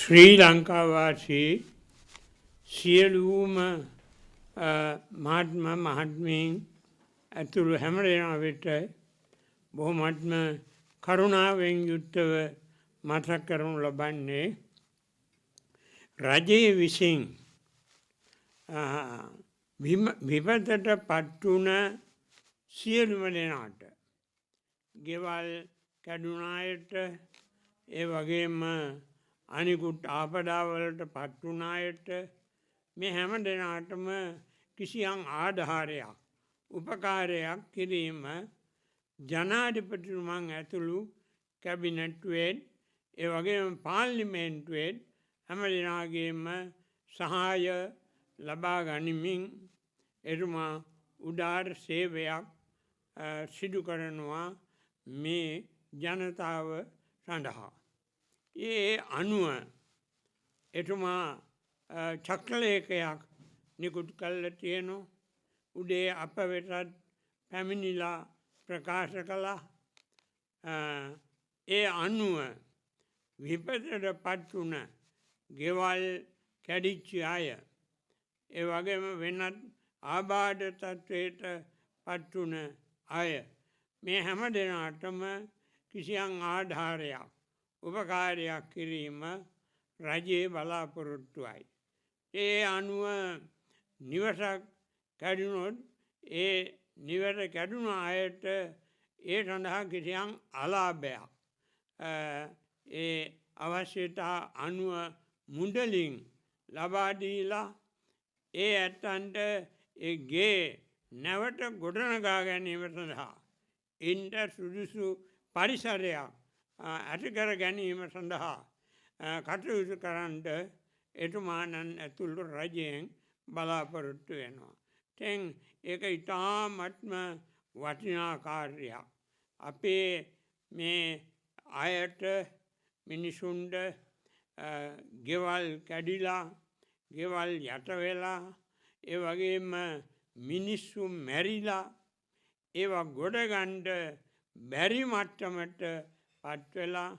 ශ්‍රී ලංකාවාසී සියලුම මහත්ම මහත්මීන් ඇතුළු හැම දෙනා වෙත බොහොමත්ම කරුණාවෙන් යුක්තව මතක් කරනු ලබන්නේ රජයේ විසින් විපතට පත්වුණ සියලුම දෙනාට ගෙවල් කැඩුණ අයට ඒ වගේම අනිකුත් ආපදාවලට පත්වුණ අයට මේ හැම දෙනාටම කිසියම් ආධාරයක් උපකාරයක් කිරීම ජනාධිපතිතුමන් ඇතුළු කැබිනට්ුවෙන් ඒ වගේම පාර්ලිමේන්තුවෙන් හැම දෙනාගේම සහාය ලබා ගනිමින් එතුමා උදාර සේවයක් සිදු කරනවා මේ ජනතාව සඳහා. ඒ අනුව එතුමා චක්‍රලේඛයක් නිකුත් කළා තියෙනවා. උදේ අප වෙතත් පැමිණිලා ප්‍රකාශ කළා. ඒ අනුව විපතට පත් වුණ ගෙවල් කැඩිච්ච අය ඒ වගේම වෙනත් ආබාධ තත්ත්වයට පත් වුණ අය මේ හැම දෙනාටම කිසියම් ආධාරයක් උපකාරයක් කිරීම රජයේ බලාපොරොත්තුවයි. ඒ අනුව නිවසක් කැඩුනොත් ඒ නිවස කැඩුණ අයට ඒ සඳහා කිසියම් අලාභයක් ඒ අවශ්‍යතා අනුව මුදලින් ලබා දීලා ඒ ඇත්තන්ට ඒ ගේ නැවත ගොඩනගා ගැනීම සඳහා ඉන්ට සුදුසු පරිසරයක් ඇතිකර ගැනීම සඳහා කටයුතු කරන්නට එතුමානන් ඇතුළු රජයෙන් බලාපොරොත්තු වෙනවා. තැන් ඒක ඉතාමත්ම වටිනා කාර්යයක්. අපේ මේ අයට මිනිසුන්ට ගෙවල් කැඩිලා ගෙවල් යට වෙලා ඒ වගේම මිනිස්සු මැරිලා ඒවා ගොඩගන්ඩ බැරි මට්ටමට පත්වෙලා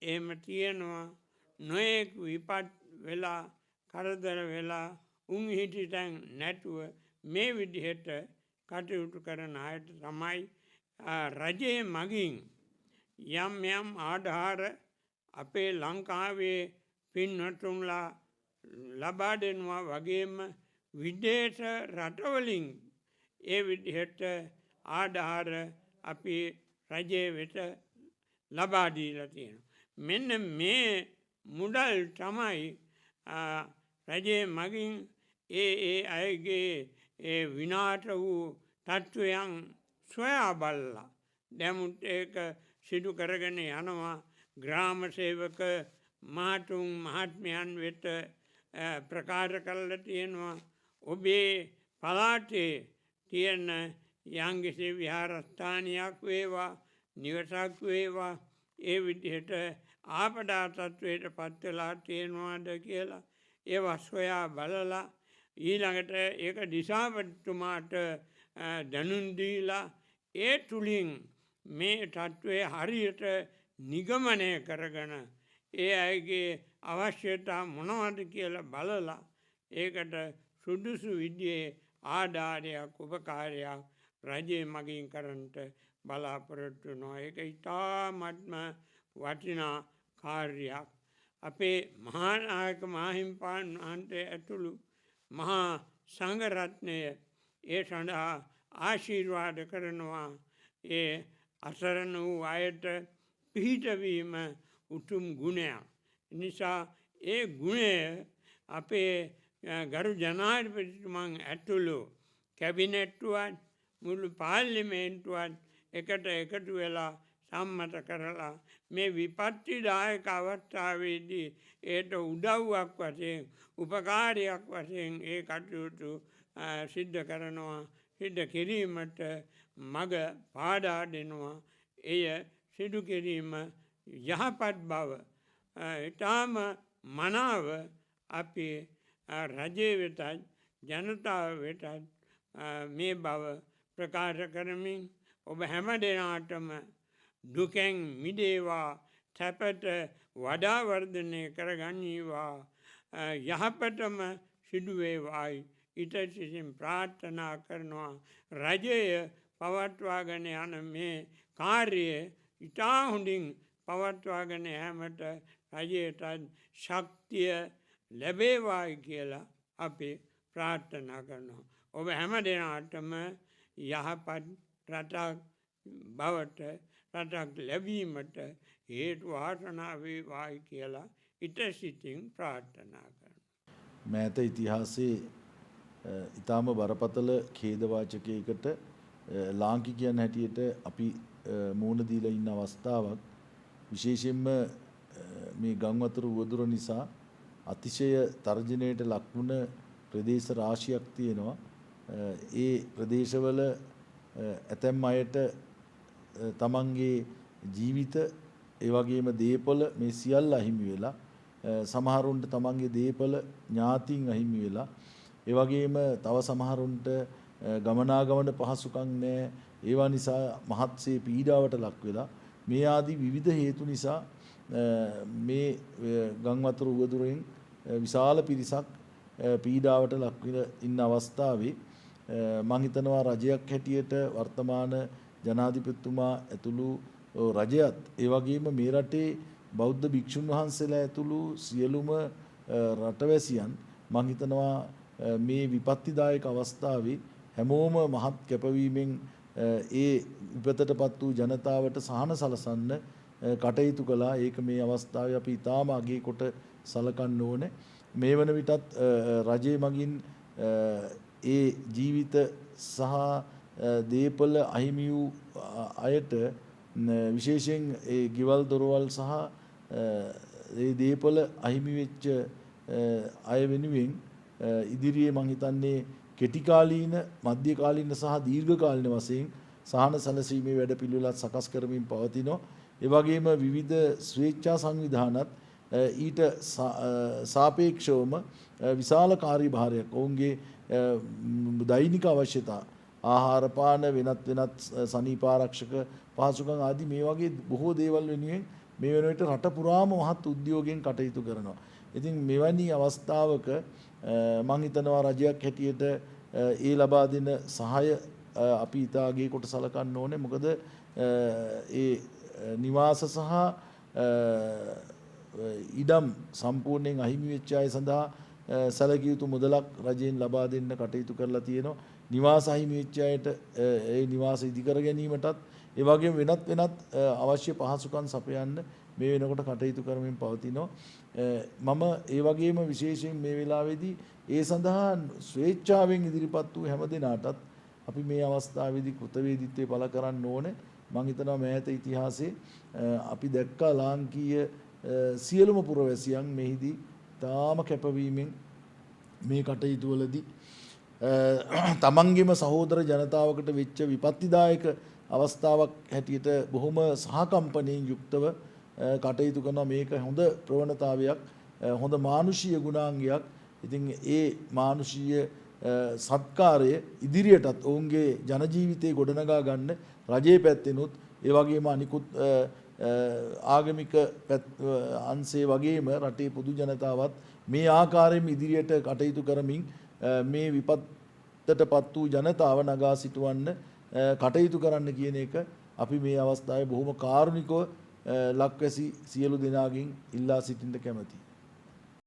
එහෙම තියෙනවා. නොයෙක් විපත් වෙලා කරදර වෙලා උන් හිටි තැන් නැතුව මේ විදිහට කටයුතු කරන අයට තමයි රජයේ මගින් යම් යම් ආධාර අපේ ලංකාවේ පින්වතුන්ලා ලබා දෙනවා වගේම විදේශ රටවලින් ඒ විදිහට ආධාර අපි රජයේ වෙත ලබා දීලා තියෙනවා. මෙන්න මේ මුදල් තමයි රජයේ මගින් ඒ අයගේ ඒ විනාශ වූ තත්ත්වයන් සොයා බලලා දැමුත් ඒක සිදු කරගෙන යනවා. ග්‍රාම සේවක මහතුන් මහත්මයන් වෙත ප්‍රකාශ කරලා තියෙනවා. ඔබේ පළාතේ තියෙන යම්කිසි විහාරස්ථානයක් වේවා නිවසක් වේවා ඒ විදිහට ආපදා තත්ත්වයට පත් වෙලා තියෙනවාද කියලා ඒවා සොයා බලලා ඊළඟට ඒක දිසාපතිතුමාට දැනුම් දීලා ඒ තුලින් මේ තත්ත්වය හරියට නිගමනය කරගෙන ඒ අයගේ අවශ්‍යතා මොනවද කියලා බලලා ඒකට සුදුසු විදිහේ ආධාරයක් උපකාරයක් රජයේ මගින් කරන්නට බලාපොරොත්තු වෙනවා. ඒක ඉතාමත්ම වටිනා කාර්යයක්. අපේ මහානායක මාහිම්පාණන් වහන්සේ ඇතුළු මහා සංඝරත්නය ඒ සඳහා ආශිර්වාද කරනවා. ඒ අසරණ වූ අයට පිහිටවීම උතුම් ගුණයක්. නිසා ඒ ගුණය අපේ ගරු ජනාධිපතිතුමන් ඇතුළු කැබිනට්ටුවත් මුළු පාර්ලිමේන්තුවත් එකට එකතු වෙලා සම්මත කරලා මේ විපත්තිදායක අවස්ථාවේදී ඒට උදව්වක් වශයෙන් උපකාරයක් වශයෙන් ඒ කටයුතු සිද්ධ කරනවා. සිද්ධ කිරීමට මග පාදා දෙනවා. එය සිදු කිරීම යහපත් බව ඉතාම මනාව අපි රජයේ වෙතත් ජනතාව වෙතත් මේ බව ප්‍රකාශ කරමින් ඔබ හැම දෙනාටම දුකෙන් මිදේවා සැපට වඩා වර්ධනය කරගනීවා යහපතම සිදුවේවායි ඊට සිසින් ප්‍රාර්ථනා කරනවා. රජය පවත්වාගෙන යන මේ කාර්යය ඉතා හොඳින් පවත්වාගෙන හැමට රජයටත් ශක්තිය ලැබේවායි කියලා අපි ප්‍රාර්ථනා කරනවා. ඔබ හැම දෙනාටම යහපත් රටක් බවට රටක් ලැබීමට හේතු වාසනා වේවායි කියලා ඊට සිතින් ප්‍රාර්ථනා කරනවා. මෑත ඉතිහාසයේ ඊටාම බරපතල ඛේදවාචකයකට ලාංකිකයන් හැටියට අපි මූණ දීලා ඉන්න අවස්ථාවක්. විශේෂයෙන්ම මේ ගංවතුර උවදුර නිසා අතිශය තර්ජනයට ලක්වුණ ප්‍රදේශ රාශියක් තියෙනවා. ඒ ප්‍රදේශවල ඇතැම් අයට තමන්ගේ ජීවිත ඒ වගේම දේපොළ මේ සියල්ල අහිමි වෙලා, සමහරුන්ට තමන්ගේ දේපොළ ඥාතීන් අහිමි වෙලා, ඒ වගේම තව සමහරුන්ට ගමනාගමන පහසුකම් නැහැ. ඒවා නිසා මහත්සේ පීඩාවට ලක් වෙලා මේ ආදී විවිධ හේතු නිසා මේ ගංවතුර උවදුරෙන් විශාල පිරිසක් පීඩාවට ලක් වෙලා ඉන්න අවස්ථාවේ මම හිතනවා රජයක් හැටියට වර්තමාන ජනාධිපතිතුමා ඇතුළු රජයත් ඒ වගේම මේ රටේ බෞද්ධ භික්ෂුන් වහන්සේලා ඇතුළු සියලුම රටවැසියන් මම හිතනවා මේ විපත්තිදායක අවස්ථාවේ හැමෝම මහත් කැපවීමෙන් ඒ විපතටපත් වූ ජනතාවට සහන සලසන්න කටයුතු කළා. ඒක මේ අවස්ථාවේ අපි ඊටාම අගය කොට සලකන්න ඕනේ. මේ වන විටත් රජයේ මගින් ඒ ජීවිත සහ දේපල අහිමි වූ අයට විශේෂයෙන් ඒ ගෙවල් දොරවල් සහ ඒ දේපල අහිමි වෙච්ච අය වෙනුවෙන් ඉදිරියේ මං හිතන්නේ කෙටි කාලීන, මධ්‍ය කාලීන සහ දීර්ඝ කාලීන වශයෙන් සහන සැලසීමේ වැඩපිළිවෙලත් සකස් කරමින් පවතිනවා. ඒ වගේම විවිධ ස්වේච්ඡා සංවිධානත් ඊට සාපේක්ෂවම විශාල කාර්යභාරයක් ඔවුන්ගේ දෛනික අවශ්‍යතා ආහාර පාන වෙනත් සනීපාරක්ෂක පහසුකම් ආදී මේ වගේ බොහෝ දේවල් වෙනුවෙන් මේ වෙන විට රට පුරාම මහත් උද්‍යෝගයෙන් කටයුතු කරනවා. ඉතින් මෙවැනි අවස්ථාවක මම හිතනවා රජයක් හැටියට ඒ ලබා දෙන සහාය අපි ඉතාගේ කොට සලකන්න ඕනේ. මොකද ඒ නිවාස සහ ඉඩම් සම්පූර්ණයෙන් අහිමි වෙච්ච අය සඳහා සැලකිය යුතු මුදලක් රජයෙන් ලබා දෙන්න කටයුතු කරලා තියෙනවා. නිවාස අහිමි වෙච්ච අයට ඒ නිවාස ඉදිකර ගැනීමටත් ඒ වගේම වෙනත් අවශ්‍ය පහසුකම් සපයන්න මේ වෙනකොට කටයුතු කරමින් පවතිනවා. මම ඒ වගේම විශේෂයෙන් මේ වෙලාවේදී ඒ සඳහා ස්වේච්ඡාවෙන් ඉදිරිපත් වූ හැම දෙනාටත් අපි මේ අවස්ථාවේදී කෘතවේදීත්වය පළ කරන්න ඕනේ. මම හිතනවා මෑත ඉතිහාසයේ අපි දැක්කා ලාංකීය සියලුම පුරවැසියන් මෙහිදී තාම කැපවීමෙන් මේ කටයුතු වලදී තමන්ගේම සහෝදර ජනතාවකට වෙච්ච විපත්තිදායක අවස්ථාවක් හැටියට බොහොම සහකම්පනයෙන් යුක්තව කටයුතු කරනවා. මේක හොඳ ප්‍රවණතාවයක්, හොඳ මානුෂීය ගුණාංගයක්. ඉතින් ඒ මානුෂීය සත්කාරය ඉදිරියටත් ඔවුන්ගේ ජන ජීවිතේ ගොඩනගා ගන්න රජයේ පැත්තෙනුත් ඒ වගේම අනිකුත් ආගමික අංශේ වගේම රටේ පොදු ජනතාවත් මේ ආකාරයෙන් ඉදිරියට කටයුතු කරමින් මේ විපත්තටපත් වූ ජනතාව නගා සිටවන්න කටයුතු කරන්න කියන එක අපි මේ අවස්ථාවේ බොහොම කාරුණිකව ලක්වැසි සියලු දෙනාගෙන් ඉල්ලා සිටින්න කැමැතියි.